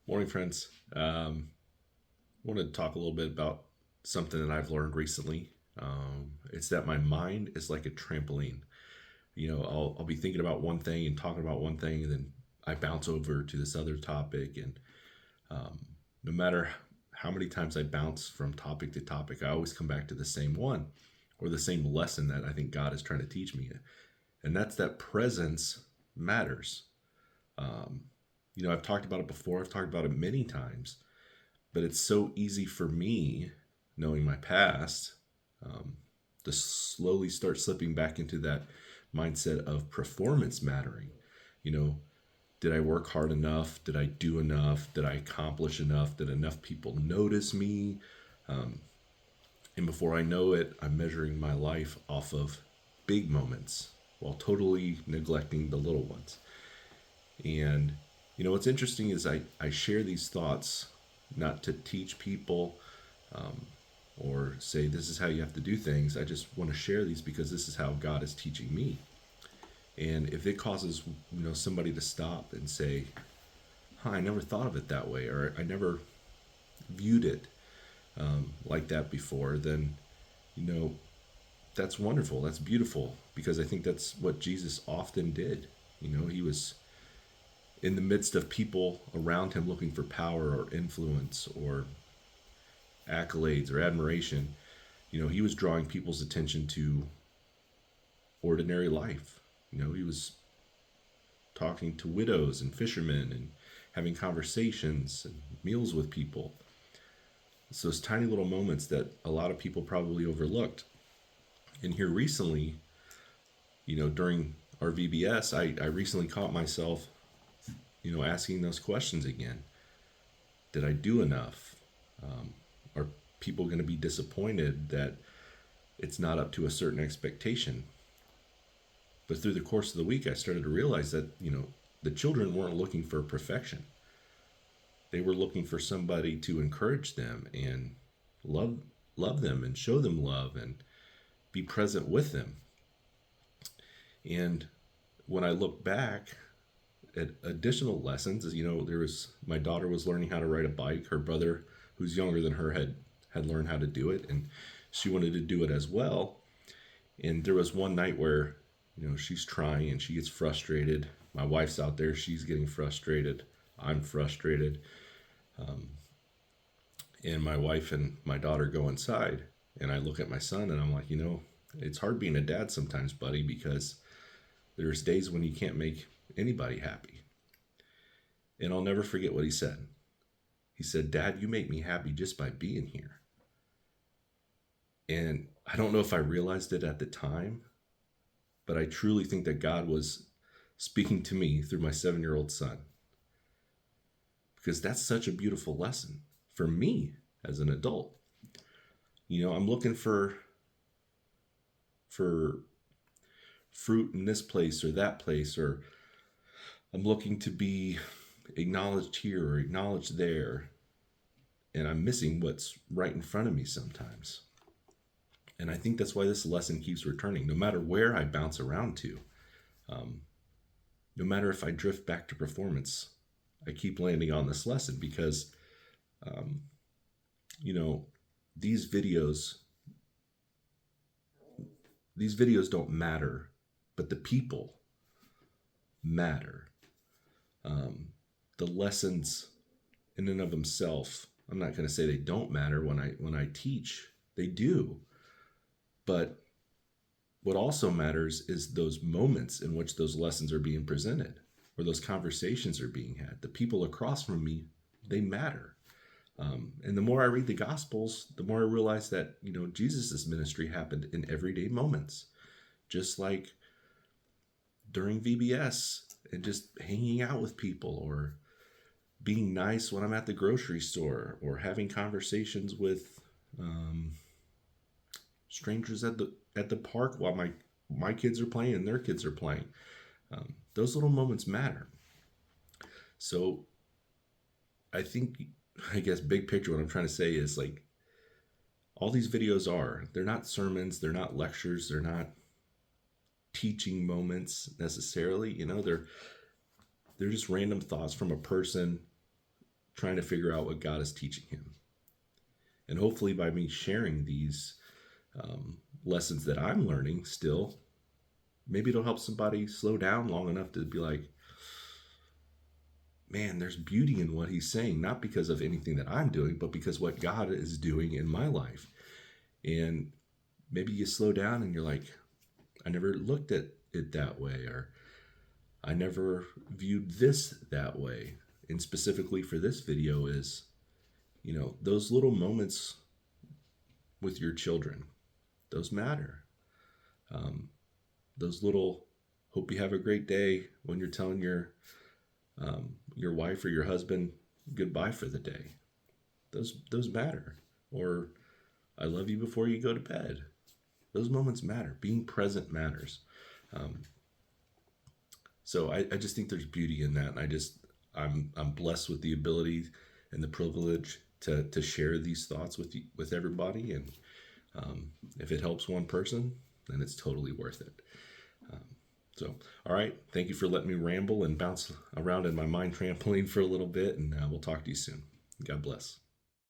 Morning, friends. Want to talk a little bit about something that I've learned recently. It's that my mind is like a trampoline. I'll be thinking about one thing and talking about one thing, and then I bounce over to this other topic. And no matter how many times I bounce from topic to topic, I always come back to the same one or the same lesson that I think God is trying to teach me. And that's that presence matters. Um, I've talked about it before, I've talked about it many times, but it's so easy for me, knowing my past, um, to slowly start slipping back into that mindset of performance mattering. You know, did I work hard enough? Did I do enough? Did I accomplish enough? Did enough people notice me? Um, and before I know it, I'm measuring my life off of big moments while totally neglecting the little ones. And what's interesting is I share these thoughts not to teach people, um, or say this is how you have to do things. I just want to share these because this is how God is teaching me. And if it causes somebody to stop and say, huh, I never thought of it that way, or I never viewed it like that before, then you know that's wonderful. That's beautiful, because I think that's what Jesus often did. He was in the midst of people around him looking for power or influence or accolades or admiration. He was drawing people's attention to ordinary life. He was talking to widows and fishermen and having conversations and meals with people. It's those tiny little moments that a lot of people probably overlooked. And here recently, during our VBS, I recently caught myself, asking those questions again. Did I do enough? Are people going to be disappointed that it's not up to a certain expectation? But through the course of the week, I started to realize that, the children weren't looking for perfection. They were looking for somebody to encourage them and love them and show them love and be present with them. And when I look back at additional lessons, there was, my daughter was learning how to ride a bike. Her brother, who's younger than her, had learned how to do it, and she wanted to do it as well. And there was one night where she's trying and she gets frustrated. My wife's out there, she's getting frustrated, I'm frustrated. And my wife and my daughter go inside, and I look at my son and I'm like, it's hard being a dad sometimes, buddy, because there's days when you can't make anybody happy. And I'll never forget what he said. He said, Dad, you make me happy just by being here. And I don't know if I realized it at the time, but I truly think that God was speaking to me through my 7-year-old son. Because that's such a beautiful lesson for me as an adult. I'm looking for fruit in this place or that place, or I'm looking to be acknowledged here or acknowledged there, and I'm missing what's right in front of me sometimes. And I think that's why this lesson keeps returning, no matter where I bounce around to. No matter if I drift back to performance, I keep landing on this lesson because, these videos don't matter, but the people matter. The lessons in and of themselves, I'm not going to say they don't matter. When I teach, they do. But what also matters is those moments in which those lessons are being presented or those conversations are being had. The people across from me, they matter. And the more I read the Gospels, the more I realize that, Jesus' ministry happened in everyday moments. Just like during VBS and just hanging out with people, or being nice when I'm at the grocery store, or having conversations with strangers at the park while my kids are playing and their kids are playing. Those little moments matter. So I guess big picture, what I'm trying to say is, like, all these videos they're not sermons, they're not lectures, they're not teaching moments necessarily. They're just random thoughts from a person trying to figure out what God is teaching him. And hopefully by me sharing these lessons that I'm learning still, maybe it'll help somebody slow down long enough to be like, man, there's beauty in what he's saying, not because of anything that I'm doing, but because what God is doing in my life. And maybe you slow down and you're like, I never looked at it that way, or I never viewed this that way. And specifically for this video is, those little moments with your children, those matter. Those little, hope you have a great day when you're telling your wife or your husband goodbye for the day. Those matter. Or I love you before you go to bed. Those moments matter. Being present matters. So I just think there's beauty in that, and I'm blessed with the ability and the privilege to share these thoughts with everybody. And if it helps one person, then it's totally worth it. So, all right. Thank you for letting me ramble and bounce around in my mind trampoline for a little bit, and we'll talk to you soon. God bless.